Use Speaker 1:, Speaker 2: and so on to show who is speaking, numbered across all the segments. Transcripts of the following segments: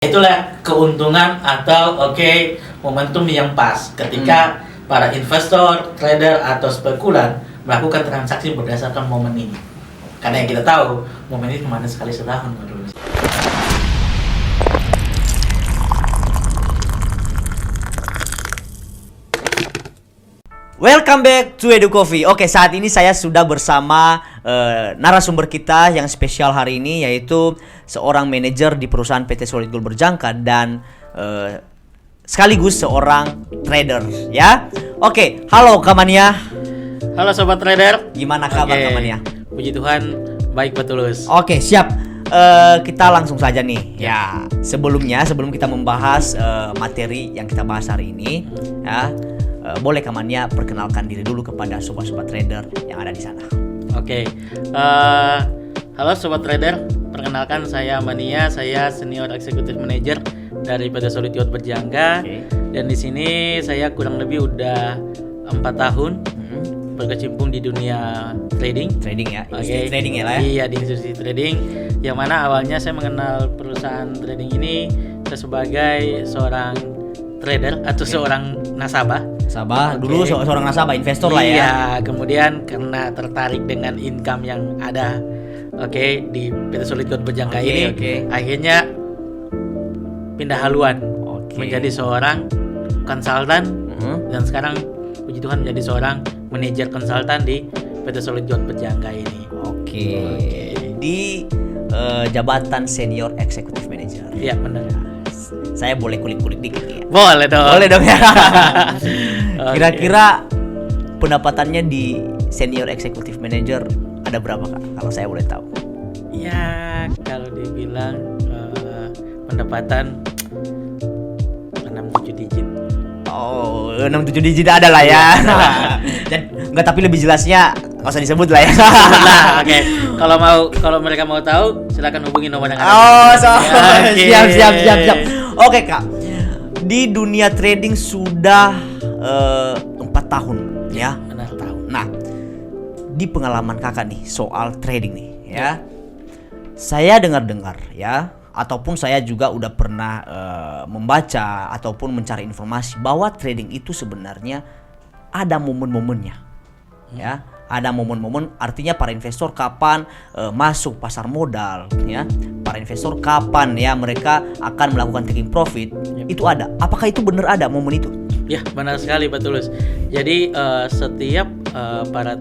Speaker 1: Itulah keuntungan atau momentum yang pas ketika para investor, trader atau spekulan melakukan transaksi berdasarkan momen ini. Karena yang kita tahu momen ini cuma sekali setahun, menurut.
Speaker 2: Welcome back to Edu Coffee. Oke, saat ini saya sudah bersama narasumber kita yang spesial hari ini, yaitu seorang manajer di perusahaan PT Solid Gold Berjangka dan sekaligus seorang trader, ya. Oke, halo Kamania.
Speaker 1: Halo Sobat Trader.
Speaker 2: Gimana kabar Kamania?
Speaker 1: Puji Tuhan, baik Betulus.
Speaker 2: Oke, siap. Kita langsung saja nih. Ya, sebelum kita membahas materi yang kita bahas hari ini, ya. Boleh Kamania perkenalkan diri dulu kepada sobat-sobat trader yang ada di sana.
Speaker 1: Oke. Halo Sobat Trader, perkenalkan saya Mania, saya Senior Executive Manager dari PT Solid Gold Berjangka. Dan di sini saya kurang lebih udah 4 tahun berkecimpung di dunia trading.
Speaker 2: Trading ya, industri trading ya lah ya.
Speaker 1: Iya, di industri trading. Yang mana awalnya saya mengenal perusahaan trading ini sebagai seorang trader atau seorang nasabah.
Speaker 2: Dulu seorang nasabah, investor lah ya.
Speaker 1: Iya, kemudian karena tertarik dengan income yang ada di PT Solid Gold Berjangka ini, akhirnya pindah haluan menjadi seorang konsultan dan sekarang puji Tuhan menjadi seorang manajer konsultan di PT Solid Gold Berjangka ini.
Speaker 2: Di jabatan Senior Executive Manager.
Speaker 1: Iya, benar.
Speaker 2: Saya boleh kulik-kulik dikit nih ya?
Speaker 1: Boleh dong
Speaker 2: ya. Kira-kira pendapatannya di Senior Executive Manager ada berapa Kak? Kalau saya boleh tahu.
Speaker 1: Ya, kalau dibilang pendapatan 6-7 digit.
Speaker 2: Oh, 6-7 digit ada lah ya. Enggak, tapi lebih jelasnya nggak usah disebut lah ya.
Speaker 1: Kalau mereka mau tahu, silakan hubungi nomor yang ada.
Speaker 2: Siap. Oke Kak, di dunia trading sudah 4 tahun ya.
Speaker 1: Benar.
Speaker 2: Nah, di pengalaman Kakak nih soal trading nih ya, saya dengar ya, ataupun saya juga udah pernah membaca ataupun mencari informasi bahwa trading itu sebenarnya ada momen-momennya ya. Ada momen-momen, artinya para investor kapan masuk pasar modal ya. Para investor kapan ya mereka akan melakukan taking profit. Itu ada. Apakah itu benar ada momen itu?
Speaker 1: Ya, benar sekali Pak Tulus. Jadi setiap para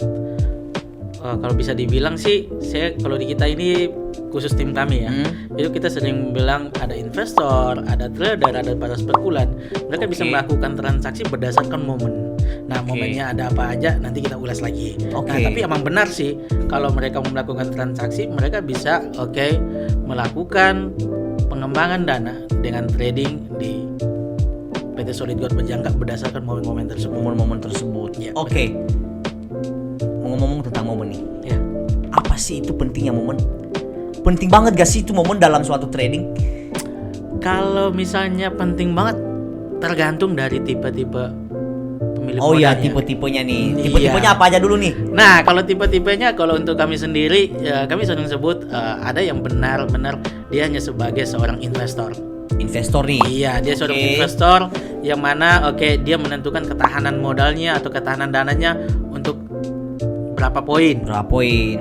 Speaker 1: kalau bisa dibilang sih, saya kalau di kita ini khusus tim kami ya, itu kita sering bilang ada investor, ada trader, ada para spekulan. Mereka bisa melakukan transaksi berdasarkan momen. Nah, momennya ada apa aja nanti kita ulas lagi. Nah, tapi emang benar sih kalau mereka melakukan transaksi, mereka bisa melakukan pengembangan dana dengan trading di PT Solid Gold Berjangka berdasarkan momen-momen tersebut. Ya,
Speaker 2: ngomong tentang momen nih.
Speaker 1: Ya.
Speaker 2: Apa sih itu pentingnya momen? Penting banget gak sih itu momen dalam suatu trading?
Speaker 1: Kalau misalnya penting banget, tergantung dari tipe-tipe pemilik modalnya.
Speaker 2: Iya, tipe-tipenya nih. Tipe-tipenya apa aja dulu nih?
Speaker 1: Nah, kalau tipe-tipenya, kalau untuk kami sendiri, ya, kami sering sebut ada yang benar-benar dia hanya sebagai seorang investor.
Speaker 2: Investor nih.
Speaker 1: Iya, dia seorang investor yang mana dia menentukan ketahanan modalnya atau ketahanan dananya untuk berapa poin.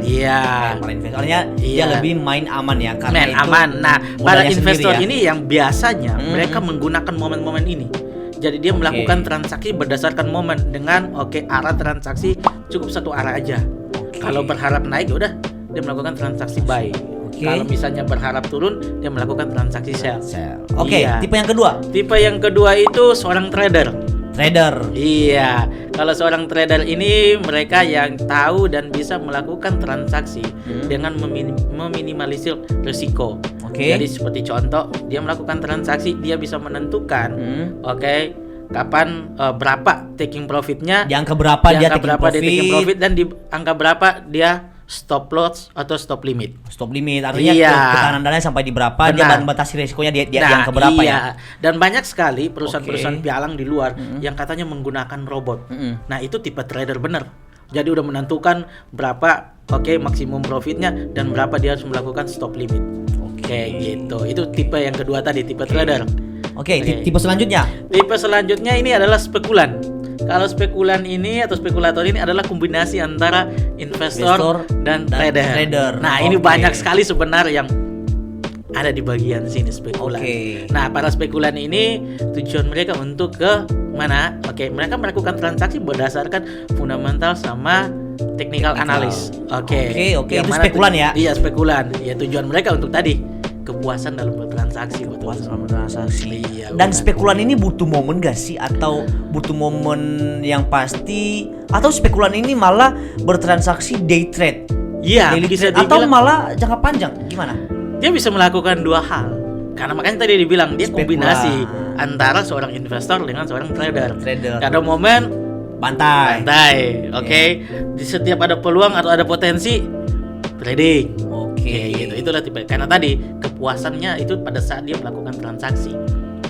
Speaker 1: Iya.
Speaker 2: Para investornya dia lebih main aman ya, karena itu
Speaker 1: aman. Nah, para investor
Speaker 2: ya.
Speaker 1: ini yang biasanya mereka menggunakan momen-momen ini. Jadi dia melakukan transaksi berdasarkan momen dengan arah transaksi cukup satu arah aja. Kalau berharap naik udah dia melakukan transaksi buy. Kalau misalnya berharap turun dia melakukan transaksi sell.
Speaker 2: Tipe yang kedua.
Speaker 1: Tipe yang kedua itu seorang trader. Iya, kalau seorang trader ini mereka yang tahu dan bisa melakukan transaksi dengan meminimalisir risiko. Jadi seperti contoh, dia melakukan transaksi, dia bisa menentukan kapan berapa taking profitnya,
Speaker 2: di angka berapa dia taking profit
Speaker 1: dan di angka berapa dia stop loss atau stop limit.
Speaker 2: Artinya ketahanan dananya sampai di berapa, dia membatasi risikonya di angka berapa ya.
Speaker 1: Dan banyak sekali perusahaan-perusahaan pialang di luar yang katanya menggunakan robot. Nah, itu tipe trader bener. Jadi udah menentukan berapa maksimum profitnya dan berapa dia harus melakukan stop limit. Oke, gitu. Itu tipe yang kedua tadi, tipe trader.
Speaker 2: Oke,
Speaker 1: Oke.
Speaker 2: tipe selanjutnya.
Speaker 1: Tipe selanjutnya ini adalah spekulan. Kalau spekulan ini atau spekulator ini adalah kombinasi antara investor dan trader. Nah, ini
Speaker 2: Oke.
Speaker 1: banyak sekali sebenarnya yang ada di bagian sini spekulan.
Speaker 2: Oke.
Speaker 1: Nah, para spekulan ini tujuan mereka untuk ke mana? Oke, mereka melakukan transaksi berdasarkan fundamental sama technical analysis. Oke.
Speaker 2: Oke,
Speaker 1: Yang
Speaker 2: itu
Speaker 1: mana
Speaker 2: spekulan ya?
Speaker 1: Iya, spekulan. Ya, tujuan mereka untuk tadi kepuasan dalam bertransaksi.
Speaker 2: Puas sama transaksi.
Speaker 1: Iya,
Speaker 2: Dan
Speaker 1: benar.
Speaker 2: spekulan ini butuh momen gak sih, atau butuh momen yang pasti, atau spekulan ini malah bertransaksi day trade?
Speaker 1: Iya,
Speaker 2: Daily
Speaker 1: bisa
Speaker 2: trade, atau
Speaker 1: dibilang
Speaker 2: malah jangka panjang? Gimana?
Speaker 1: dia bisa melakukan dua hal. Karena makanya tadi dibilang dia
Speaker 2: Spekulan.
Speaker 1: kombinasi antara seorang investor dengan seorang trader.
Speaker 2: Trader.
Speaker 1: Ada momen
Speaker 2: Pantai.
Speaker 1: santai, oke. Di setiap ada peluang atau ada potensi trading.
Speaker 2: Oke.
Speaker 1: Gitu. Itulah tipe. Karena tadi kepuasannya itu pada saat dia melakukan transaksi.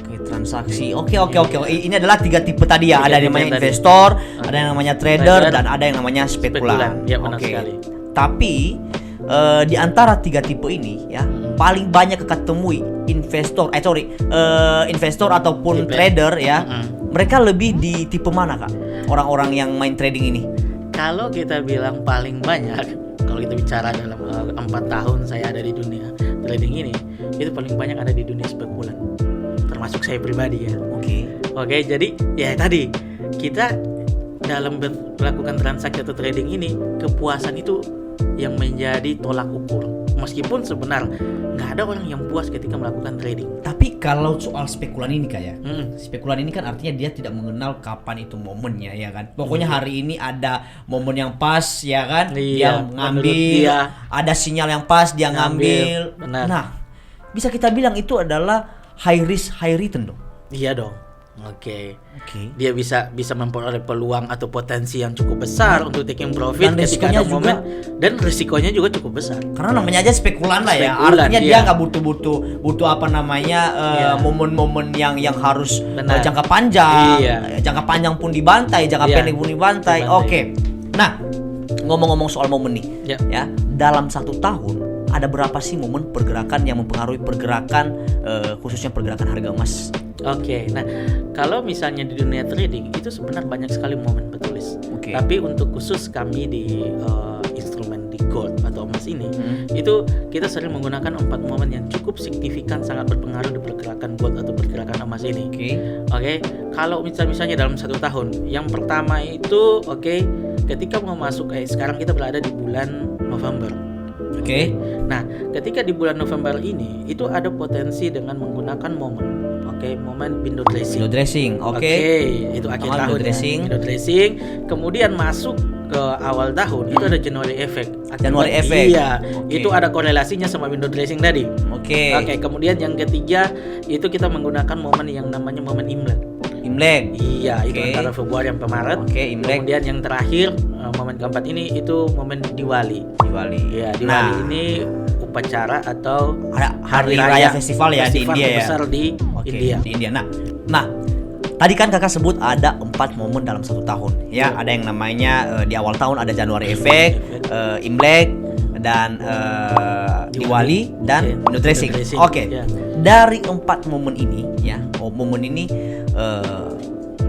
Speaker 2: Oke, transaksi. Oke. Ini adalah 3 tipe tadi ya.
Speaker 1: Tiga
Speaker 2: Ada yang
Speaker 1: tipe
Speaker 2: namanya
Speaker 1: tadi.
Speaker 2: investor, ada yang namanya trader,
Speaker 1: Trader,
Speaker 2: dan ada yang namanya spekulan.
Speaker 1: Ya, benar
Speaker 2: Oke.
Speaker 1: sekali.
Speaker 2: Tapi di antara 3 tipe ini ya, paling banyak ketemui investor ataupun
Speaker 1: Tipe.
Speaker 2: trader ya.
Speaker 1: Mm-mm.
Speaker 2: Mereka lebih di tipe mana, Kak? Orang-orang yang main trading ini.
Speaker 1: Kalau kita bilang paling banyak, kalau kita bicara dalam 4 tahun saya ada di dunia trading ini, itu paling banyak ada di dunia spekulan. Termasuk saya pribadi ya. Oke, jadi ya tadi kita dalam melakukan transaksi atau trading ini, kepuasan itu yang menjadi tolak ukur. Meskipun sebenarnya nggak ada orang yang puas ketika melakukan trading.
Speaker 2: Tapi kalau soal spekulan ini, Kak ya.
Speaker 1: Hmm.
Speaker 2: Spekulan ini kan artinya dia tidak mengenal kapan itu momennya, ya kan. Pokoknya hari ini ada momen yang pas, ya kan.
Speaker 1: Iya,
Speaker 2: Dia
Speaker 1: menurut
Speaker 2: ngambil,
Speaker 1: dia.
Speaker 2: ada sinyal yang pas dia ngambil.
Speaker 1: Benar.
Speaker 2: Nah, bisa kita bilang itu adalah high risk high return dong.
Speaker 1: Iya dong. Oke.
Speaker 2: Oke.
Speaker 1: Dia bisa memperoleh peluang atau potensi yang cukup besar untuk taking profit
Speaker 2: Dan
Speaker 1: ketika
Speaker 2: risikonya
Speaker 1: ada
Speaker 2: juga-
Speaker 1: momen, dan risikonya juga cukup besar.
Speaker 2: Karena namanya aja spekulan lah ya.
Speaker 1: Spekulan,
Speaker 2: Artinya
Speaker 1: iya.
Speaker 2: dia nggak butuh apa namanya
Speaker 1: Iya.
Speaker 2: momen-momen yang harus
Speaker 1: Benar.
Speaker 2: jangka panjang.
Speaker 1: Iya.
Speaker 2: Jangka panjang pun dibantai, jangka
Speaker 1: Iya.
Speaker 2: pendek pun dibantai.
Speaker 1: Dibantai.
Speaker 2: Oke. Nah, ngomong-ngomong soal momen nih,
Speaker 1: Ya.
Speaker 2: ya, dalam 1 tahun ada berapa sih momen pergerakan yang mempengaruhi pergerakan khususnya pergerakan harga emas?
Speaker 1: Oke, nah kalau misalnya di dunia trading itu sebenarnya banyak sekali momen betulis.
Speaker 2: Oke.
Speaker 1: Tapi untuk khusus kami di instrumen di gold atau emas ini,
Speaker 2: Hmm.
Speaker 1: itu kita sering menggunakan 4 momen yang cukup signifikan, sangat berpengaruh di pergerakan gold atau pergerakan emas ini.
Speaker 2: Oke.
Speaker 1: Oke, kalau misalnya dalam 1 tahun, yang pertama itu ketika mau masuk sekarang kita berada di bulan November.
Speaker 2: Oke.
Speaker 1: Nah, ketika di bulan November ini itu ada potensi dengan menggunakan momen window dressing.
Speaker 2: Window dressing. Oke.
Speaker 1: Itu akhir
Speaker 2: Pertama,
Speaker 1: tahun
Speaker 2: window dressing.
Speaker 1: Window dressing. Kemudian masuk ke awal tahun itu ada January effect.
Speaker 2: January effect.
Speaker 1: Iya,
Speaker 2: Oke.
Speaker 1: itu ada korelasinya sama window dressing tadi.
Speaker 2: Oke.
Speaker 1: Oke, kemudian yang ketiga itu kita menggunakan momen yang namanya momen Imlek.
Speaker 2: Imlek.
Speaker 1: Iya, itu
Speaker 2: Oke.
Speaker 1: antara Februari sampai Maret.
Speaker 2: Oke, Imlek.
Speaker 1: Kemudian yang terakhir momen keempat ini itu momen Diwali.
Speaker 2: Diwali.
Speaker 1: Iya, Diwali
Speaker 2: Nah,
Speaker 1: ini upacara atau
Speaker 2: ada hari raya festival ya di
Speaker 1: festival
Speaker 2: India ya.
Speaker 1: terbesar di
Speaker 2: Oke,
Speaker 1: India.
Speaker 2: di India. Nah, tadi kan kakak sebut ada 4 momen dalam 1 tahun. Ya, ada yang namanya di awal tahun ada January effect, Imlek, dan Diwali dan
Speaker 1: Oke,
Speaker 2: window dressing.
Speaker 1: window dressing,
Speaker 2: Oke.
Speaker 1: ya.
Speaker 2: Dari 4 momen ini, ya, momen ini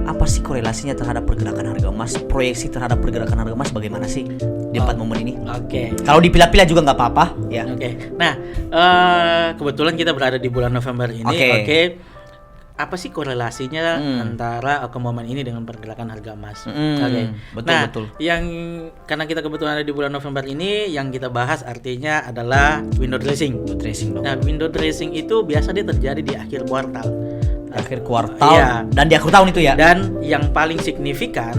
Speaker 2: apa sih korelasinya terhadap pergerakan harga emas? Proyeksi terhadap pergerakan harga emas bagaimana sih di 4 momen ini?
Speaker 1: Oke.
Speaker 2: Kalau dipilah-pilah juga nggak apa-apa, ya.
Speaker 1: Oke. Nah, kebetulan kita berada di bulan November ini.
Speaker 2: Oke.
Speaker 1: Oke. Apa sih korelasinya
Speaker 2: Hmm.
Speaker 1: antara momen ini dengan pergerakan harga emas?
Speaker 2: Hmm,
Speaker 1: Oke.
Speaker 2: betul,
Speaker 1: Nah,
Speaker 2: betul.
Speaker 1: yang karena kita kebetulan ada di bulan November ini, yang kita bahas artinya adalah window dressing.
Speaker 2: Window dressing dong.
Speaker 1: Nah, window dressing itu biasa dia terjadi di akhir kuartal.
Speaker 2: Akhir kuartal
Speaker 1: Iya.
Speaker 2: dan di akhir tahun itu ya.
Speaker 1: Dan yang paling signifikan,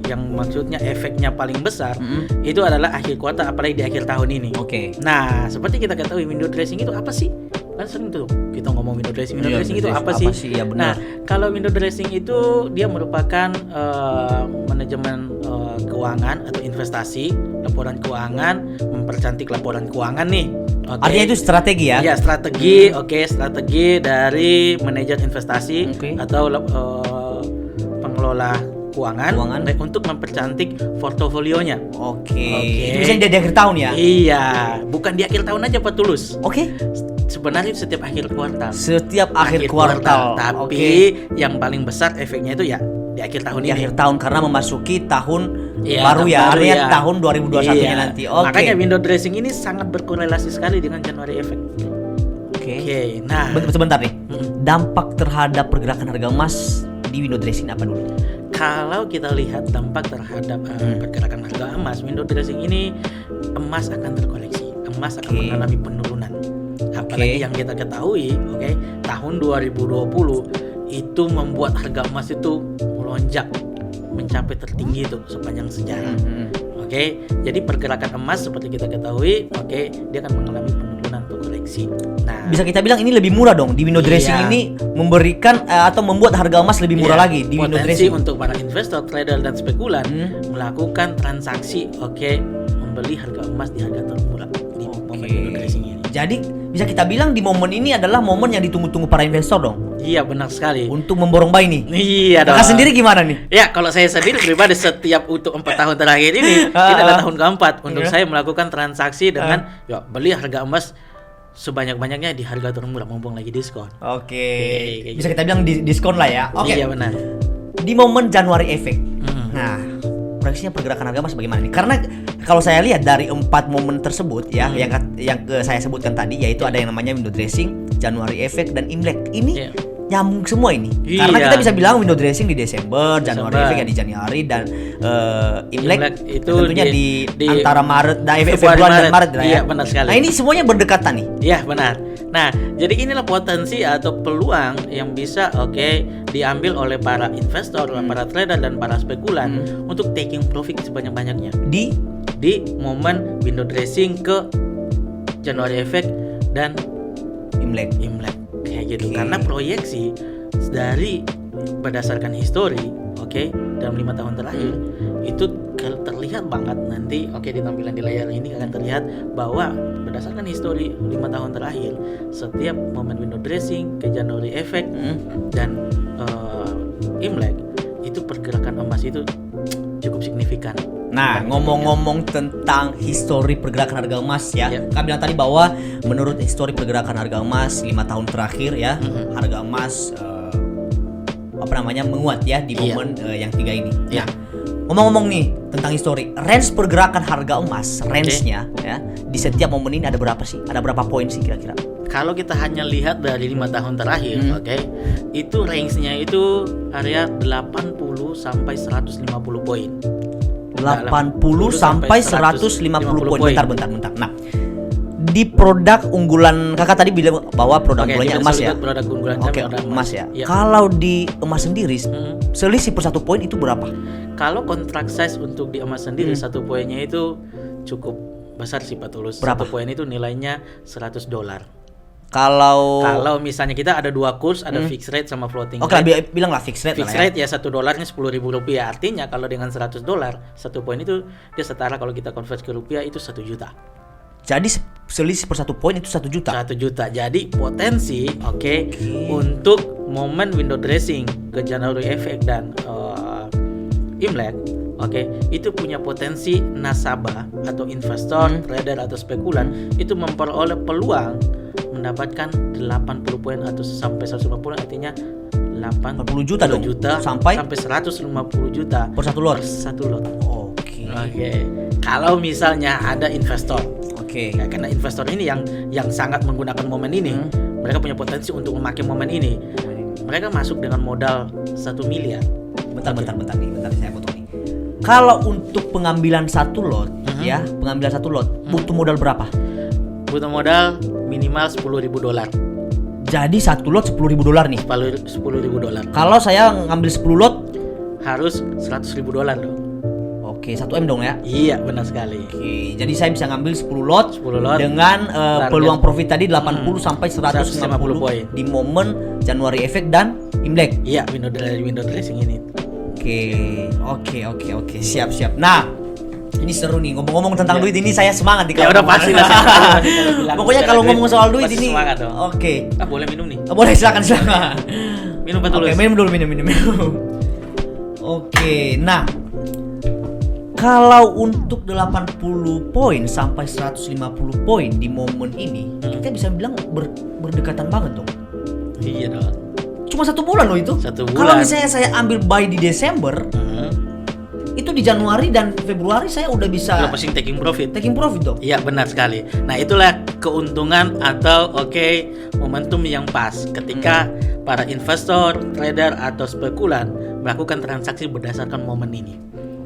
Speaker 1: yang maksudnya efeknya paling besar,
Speaker 2: Mm-mm.
Speaker 1: itu adalah akhir kuartal, apalagi di akhir tahun ini.
Speaker 2: Oke.
Speaker 1: Nah, seperti kita ketahui window dressing itu apa sih? Kan sering tuh kita ngomong window dressing. Window
Speaker 2: Iya,
Speaker 1: dressing
Speaker 2: window
Speaker 1: itu
Speaker 2: dressing
Speaker 1: apa
Speaker 2: apa
Speaker 1: sih?
Speaker 2: sih? Ya, benar.
Speaker 1: Nah, kalau window dressing itu dia merupakan manajemen keuangan atau investasi, laporan keuangan, mempercantik laporan keuangan nih. Oke.
Speaker 2: Artinya itu strategi ya?
Speaker 1: Iya, strategi. Strategi dari manajer investasi
Speaker 2: Oke.
Speaker 1: atau pengelola keuangan,
Speaker 2: Keuangan.
Speaker 1: untuk mempercantik portofolionya.
Speaker 2: Oke.
Speaker 1: Oke.
Speaker 2: Itu bisa di akhir tahun ya?
Speaker 1: Iya, bukan di akhir tahun aja Pak Tulus.
Speaker 2: Oke.
Speaker 1: Sebenarnya itu setiap akhir kuartal.
Speaker 2: Setiap akhir kuartal.
Speaker 1: Tapi
Speaker 2: Oke.
Speaker 1: yang paling besar efeknya itu ya di akhir tahun
Speaker 2: Di
Speaker 1: ini.
Speaker 2: akhir tahun karena memasuki tahun
Speaker 1: Iya,
Speaker 2: baru
Speaker 1: tahun
Speaker 2: ya,
Speaker 1: baru
Speaker 2: artinya
Speaker 1: ya.
Speaker 2: tahun 2021 nya
Speaker 1: Iya.
Speaker 2: nanti. Oke.
Speaker 1: Makanya window dressing ini sangat berkorelasi sekali dengan January effect.
Speaker 2: Oke.
Speaker 1: Oke, nah
Speaker 2: Sebentar nih.
Speaker 1: Mm-mm.
Speaker 2: Dampak terhadap pergerakan harga emas di window dressing apa dulu?
Speaker 1: kalau kita lihat dampak terhadap pergerakan harga emas, window dressing ini emas akan terkoreksi, emas akan
Speaker 2: Oke.
Speaker 1: mengalami penurunan. Apalagi
Speaker 2: Oke.
Speaker 1: yang kita ketahui, tahun 2020 itu membuat harga emas itu melonjak mencapai tertinggi itu sepanjang sejarah. Oke, jadi pergerakan emas seperti kita ketahui, dia akan mengalami penurunan atau koreksi. Nah,
Speaker 2: Bisa kita bilang ini lebih murah dong di window
Speaker 1: Iya.
Speaker 2: dressing ini, memberikan atau membuat harga emas lebih murah
Speaker 1: iya,
Speaker 2: lagi di window
Speaker 1: potensi
Speaker 2: dressing.
Speaker 1: untuk para investor, trader dan spekulan melakukan transaksi, membeli harga emas di harga termurah di momen window dressing ini.
Speaker 2: Jadi bisa kita bilang di momen ini adalah momen yang ditunggu-tunggu para investor dong
Speaker 1: Iya, benar sekali.
Speaker 2: untuk memborong buy nih.
Speaker 1: Iya dong.
Speaker 2: Kakak sendiri gimana nih?
Speaker 1: Ya, kalau saya sendiri pribadi setiap untuk 4 tahun terakhir ini adalah tahun keempat untuk
Speaker 2: Iya.
Speaker 1: saya melakukan transaksi dengan beli harga emas sebanyak-banyaknya di harga termurah mumpung lagi diskon.
Speaker 2: Oke,
Speaker 1: kayak
Speaker 2: bisa kita bilang diskon lah ya. Oke.
Speaker 1: Iya benar.
Speaker 2: Di momen January effect.
Speaker 1: Hmm.
Speaker 2: Nah, proyeksinya pergerakan harga emas bagaimana nih? Karena kalau saya lihat dari 4 momen tersebut ya, yang saya sebutkan tadi, yaitu ada yang namanya window dressing, January effect dan Imlek. Ini
Speaker 1: Iya.
Speaker 2: nyambung semua ini.
Speaker 1: Iya.
Speaker 2: Karena kita bisa bilang window dressing di Desember, January
Speaker 1: Desember.
Speaker 2: effect ya di Januari, dan Imlek
Speaker 1: Imlek itu
Speaker 2: tentunya
Speaker 1: di
Speaker 2: antara Maret,
Speaker 1: Februari,
Speaker 2: Februari dan Maret lah
Speaker 1: Iya,
Speaker 2: ya.
Speaker 1: benar sekali.
Speaker 2: Nah, ini semuanya berdekatan nih.
Speaker 1: Iya benar. Nah, jadi inilah potensi atau peluang yang bisa diambil oleh para investor, para trader dan para spekulan untuk taking profit sebanyak-banyaknya di momen window dressing ke January effect dan
Speaker 2: Imlek.
Speaker 1: Imlek kayak gitu.
Speaker 2: Oke.
Speaker 1: Karena proyeksi dari berdasarkan histori, dalam 5 tahun terakhir itu terlihat banget nanti di tampilan di layar ini akan terlihat bahwa berdasarkan histori 5 tahun terakhir setiap momen window dressing ke January effect dan Imlek itu pergerakan emas itu cukup signifikan.
Speaker 2: Nah, ngomong-ngomong tentang histori pergerakan harga emas ya.
Speaker 1: Iya.
Speaker 2: Kak bilang tadi bahwa menurut histori pergerakan harga emas 5 tahun terakhir ya, harga emas menguat ya di
Speaker 1: Iya.
Speaker 2: momen yang 3 ini.
Speaker 1: Iya.
Speaker 2: Nah, ngomong-ngomong nih tentang histori, range pergerakan harga emas, range-nya ya, di setiap momen ini ada berapa sih? Ada berapa poin sih kira-kira?
Speaker 1: Kalau kita hanya lihat dari 5 tahun terakhir, itu range-nya itu area 80 sampai 150 poin.
Speaker 2: 80 sampai 150 poin. Bentar. Nah, di produk unggulan Kakak tadi bilang bahwa produk unggulannya
Speaker 1: kita
Speaker 2: emas
Speaker 1: sebut
Speaker 2: ya.
Speaker 1: Produk unggulan
Speaker 2: Oke,
Speaker 1: kami adalah
Speaker 2: emas ya.
Speaker 1: Iya.
Speaker 2: Kalau di emas sendiri, selisih per 1 poin itu berapa?
Speaker 1: Kalau contract size untuk di emas sendiri 1 poinnya itu cukup besar sih Pak Tulus.
Speaker 2: Berapa?
Speaker 1: 1 poin itu nilainya $100.
Speaker 2: Kalau
Speaker 1: Kalau misalnya kita ada 2 kurs, ada fixed rate sama floating
Speaker 2: oke,
Speaker 1: rate.
Speaker 2: bilang lah fixed rate
Speaker 1: Fixed
Speaker 2: lah ya.
Speaker 1: rate ya $1 nya Rp10.000. Artinya kalau dengan $100, 1 poin itu dia setara kalau kita convert ke rupiah itu 1 juta.
Speaker 2: Jadi selisih per 1 poin itu 1 juta.
Speaker 1: 1 juta. Jadi potensi untuk momen window dressing ke January effect dan Imlek itu punya potensi nasabah atau investor, trader atau spekulan itu memperoleh peluang mendapatkan 80 poin atau sampai 150, artinya
Speaker 2: 40 juta dong.
Speaker 1: sampai 150 juta
Speaker 2: Per satu lot.
Speaker 1: per satu lot.
Speaker 2: Oke.
Speaker 1: Kalau misalnya ada investor,
Speaker 2: Oke.
Speaker 1: ya, karena investor ini yang sangat menggunakan momen ini, mereka punya potensi untuk memakai momen ini. Mereka masuk dengan modal 1 miliar.
Speaker 2: Bentar nih, saya potong nih. Kalau untuk pengambilan satu lot ya, pengambilan satu lot butuh modal berapa?
Speaker 1: Butuh modal minimal $10.000.
Speaker 2: Jadi satu lot $10.000 nih.
Speaker 1: $10.000.
Speaker 2: Kalau saya ngambil 10 lot,
Speaker 1: Harus $100.000 dong.
Speaker 2: oke, 1 M dong ya.
Speaker 1: Iya, benar sekali.
Speaker 2: Oke, jadi saya bisa ngambil 10 lot,
Speaker 1: 10 lot
Speaker 2: dengan
Speaker 1: target
Speaker 2: peluang profit tadi 80 sampai 150
Speaker 1: poin.
Speaker 2: di momen January effect dan Imlek.
Speaker 1: Iya, window dressing ini.
Speaker 2: Oke, siap. Nah, ini seru nih, ngomong-ngomong tentang duit ini saya semangat nih.
Speaker 1: Ya udah pasti lah.
Speaker 2: Pokoknya kalau ngomong soal duit
Speaker 1: pasti
Speaker 2: ini
Speaker 1: semangat dong.
Speaker 2: Oke.
Speaker 1: Boleh minum nih.
Speaker 2: Boleh, silakan.
Speaker 1: Minum Pak
Speaker 2: Oke,
Speaker 1: Tulus.
Speaker 2: minum dulu. Oke, nah Kalau untuk 80 poin sampai 150 poin di momen ini, kita bisa bilang berdekatan banget dong.
Speaker 1: Iya dong.
Speaker 2: Cuma 1 bulan loh itu.
Speaker 1: 1 bulan.
Speaker 2: Kalau misalnya saya ambil buy di Desember, itu di Januari dan Februari saya udah bisa
Speaker 1: Udah pasti taking profit.
Speaker 2: taking profit dong.
Speaker 1: Iya, benar sekali. Nah, itulah keuntungan atau momentum yang pas ketika para investor, trader atau spekulan melakukan transaksi berdasarkan momen ini.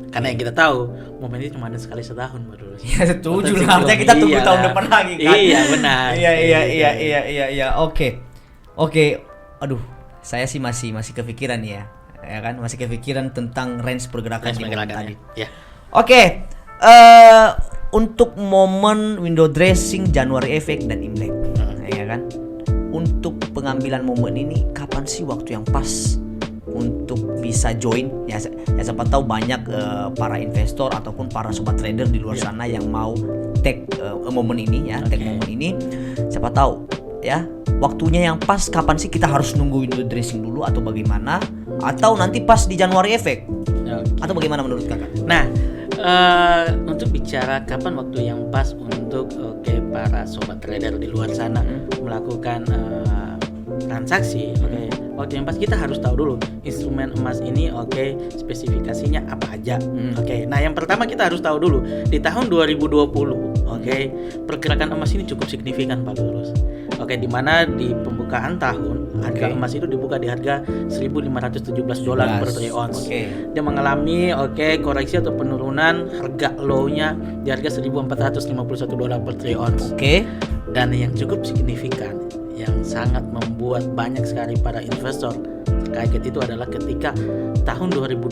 Speaker 1: Karena yang kita tahu, momen ini cuma ada sekali setahun, Bro.
Speaker 2: Ya setuju lah. Artinya kita tunggu tahun depan lagi kan.
Speaker 1: Iya, benar.
Speaker 2: Iya. Oke. Aduh, saya sih masih kepikiran ya kan, masih kepikiran tentang range pergerakan di momen tadi.
Speaker 1: Ya.
Speaker 2: Oke. Untuk momen window dressing, January effect dan Imlek, ya kan. Untuk pengambilan momen ini, kapan sih waktu yang pas untuk bisa join? Ya siapa tahu banyak para investor ataupun para sobat trader di luar sana yang mau take momen ini ya, take momen ini. Siapa tahu ya, waktunya yang pas kapan sih? Kita harus nunggu window dressing dulu atau bagaimana? Atau nanti pas di January effect? Atau bagaimana menurut Kakak?
Speaker 1: Nah, untuk bicara kapan waktu yang pas untuk para sobat trader di luar sana melakukan transaksi, waktu yang pas kita harus tahu dulu instrumen emas ini spesifikasinya apa aja. Nah yang pertama kita harus tahu dulu di tahun 2020 pergerakan emas ini cukup signifikan Pak Lurus. Di mana di pembukaan tahun harga emas itu dibuka di harga $1.517 per troy ounce. Dia mengalami koreksi atau penurunan harga low-nya di harga $1.451 per troy ounce. Dan yang cukup signifikan, yang sangat membuat banyak sekali para investor kaget itu adalah ketika tahun 2020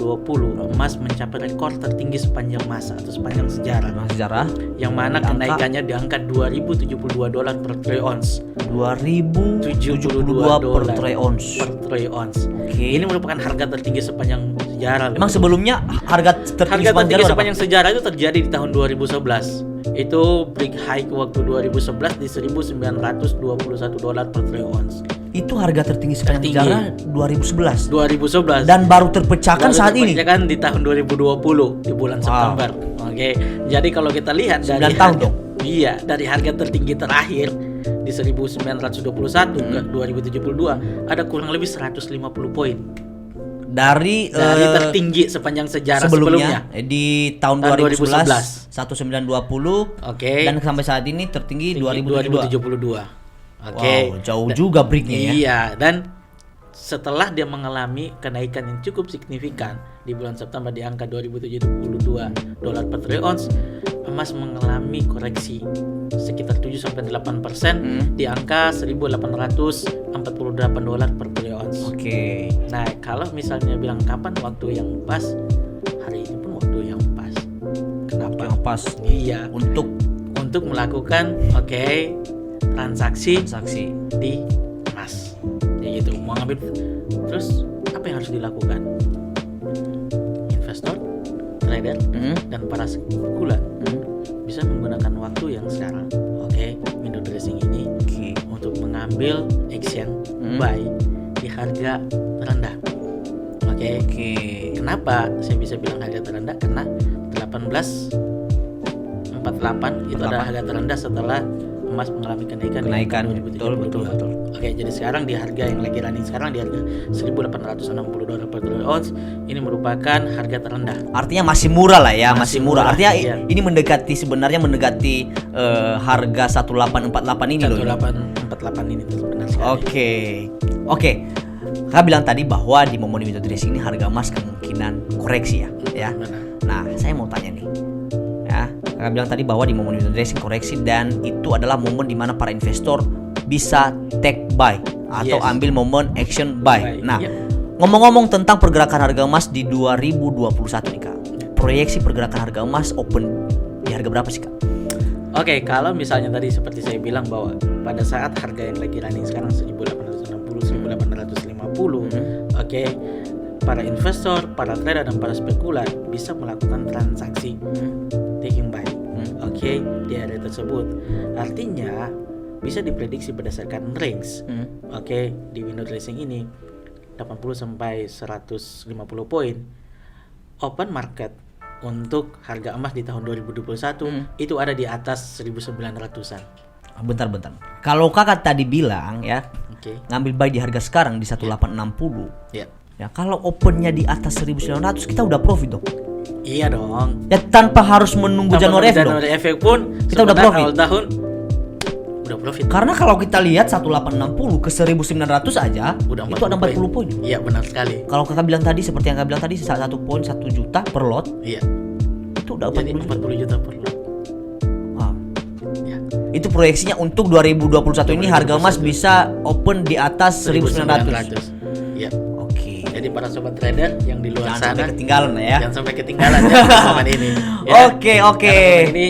Speaker 1: emas mencapai rekor tertinggi sepanjang masa atau sepanjang sejarah. Yang mana kenaikannya di angka $2.072 per troy ounce.
Speaker 2: $2.072 per troy ounce.
Speaker 1: Ini merupakan harga tertinggi sepanjang sejarah.
Speaker 2: Emang sebelumnya harga tertinggi
Speaker 1: sepanjang sejarah itu terjadi di tahun 2011. Itu break high waktu 2011 di $1.921 per troy ounce.
Speaker 2: Itu harga tertinggi sepanjang sejarah
Speaker 1: 2011
Speaker 2: dan baru terpecahkan saat ini.
Speaker 1: Terpecahkan di tahun 2020 di bulan September. Jadi kalau kita lihat dari harga, dari harga tertinggi terakhir di 1921 ke 2072 ada kurang lebih 150 poin. Dari tertinggi sepanjang sejarah sebelumnya
Speaker 2: di tahun 2011 1920 dan sampai saat ini tertinggi 2072. Wow, jauh juga breaknya ya.
Speaker 1: Iya, dan setelah dia mengalami kenaikan yang cukup signifikan di bulan September di angka $2.072 per troy ounce, emas mengalami koreksi sekitar 7-8% di angka $1.848 per troy ounce. Nah, kalau misalnya bilang kapan waktu yang pas, hari ini pun waktu yang pas. Kenapa?
Speaker 2: Yang pas.
Speaker 1: Iya. Untuk melakukan transaksi di emas. Ya gitu, mau ngambil. Terus apa yang harus dilakukan? Investor, trader, dan para spekulan bisa menggunakan waktu yang sekarang. Window dressing ini untuk mengambil action buy di harga terendah. Kenapa saya bisa bilang harga terendah? Karena 1848 itu adalah harga terendah setelah emas mengalami kenaikan
Speaker 2: betul.
Speaker 1: Jadi sekarang di harga yang lagi running sekarang di harga $1.860 per troy ounce, ini merupakan harga terendah.
Speaker 2: Artinya masih murah lah ya, masih murah. Artinya ini sebenarnya mendekati harga 1848 ini loh.
Speaker 1: 1848 ini benar sekali.
Speaker 2: Oke. Kakak bilang tadi bahwa di momen window dressing ini harga emas kemungkinan koreksi ya. Nah, saya mau tanya nih. Kakak bilang tadi bahwa di momen window dressing koreksi dan itu adalah momen di mana para investor bisa take buy atau ambil momen action buy. Nah, ngomong-ngomong tentang pergerakan harga emas di 2021 nih Kak. Proyeksi pergerakan harga emas open di harga berapa sih Kak?
Speaker 1: Kalau misalnya tadi seperti saya bilang bahwa pada saat harga yang lagi running sekarang 1860, 1850, para investor, para trader dan para spekulan bisa melakukan transaksi taking buy di area tersebut. Artinya bisa diprediksi berdasarkan range di window dressing ini 80 sampai 150 poin. Open market untuk harga emas di tahun 2021 itu ada di atas 1900-an.
Speaker 2: Bentar. Kalau kakak tadi bilang ya,
Speaker 1: Oke.
Speaker 2: ngambil buy di harga sekarang di 1860.
Speaker 1: Ya.
Speaker 2: Ya, kalau opennya di atas 1900 kita udah profit dong.
Speaker 1: Iya dong.
Speaker 2: Ya tanpa harus menunggu Januari efek dong.
Speaker 1: Januari efek pun
Speaker 2: Kita udah
Speaker 1: sebenarnya
Speaker 2: profit.
Speaker 1: awal tahun udah profit.
Speaker 2: Karena kalau kita lihat 1860 ke 1900 aja
Speaker 1: Udah
Speaker 2: itu ada 40 poin.
Speaker 1: Iya, benar sekali.
Speaker 2: Kalau kakak bilang tadi seperti yang kakak bilang tadi 1 poin 1 juta per lot
Speaker 1: Iya.
Speaker 2: itu udah
Speaker 1: Jadi
Speaker 2: 40 juta.
Speaker 1: 40 juta per lot.
Speaker 2: Wow.
Speaker 1: Ya.
Speaker 2: Itu proyeksinya untuk 2021 ini harga emas bisa open di atas 1900.
Speaker 1: Iya.
Speaker 2: Oke.
Speaker 1: Jadi para sobat trader yang di luar
Speaker 2: Jangan
Speaker 1: sana
Speaker 2: sampai ketinggalan ya.
Speaker 1: jangan sampai ketinggalan ya momen ini.
Speaker 2: Oke.
Speaker 1: Karena momen ini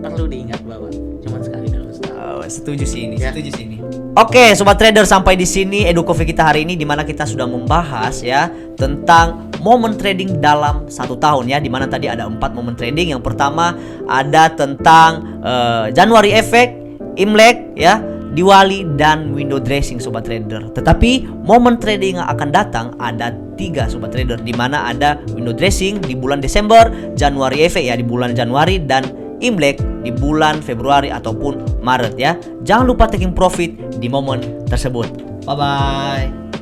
Speaker 1: perlu diingat bahwa cuma sekali dalam setahun.
Speaker 2: Oh, setuju sih ini,
Speaker 1: Ya.
Speaker 2: setuju sih ini. Oke, sobat trader, sampai di sini Edu Coffee kita hari ini, di mana kita sudah membahas ya tentang momen trading dalam 1 tahun ya, di mana tadi ada 4 momen trading. Yang pertama ada tentang Januari Effect, Imlek ya, Diwali dan window dressing sobat trader. Tetapi momen trading yang akan datang ada 3 sobat trader, di mana ada window dressing di bulan Desember, Januari Effect ya di bulan Januari, dan Imlek di bulan Februari ataupun Maret ya. Jangan lupa taking profit di momen tersebut. Bye bye.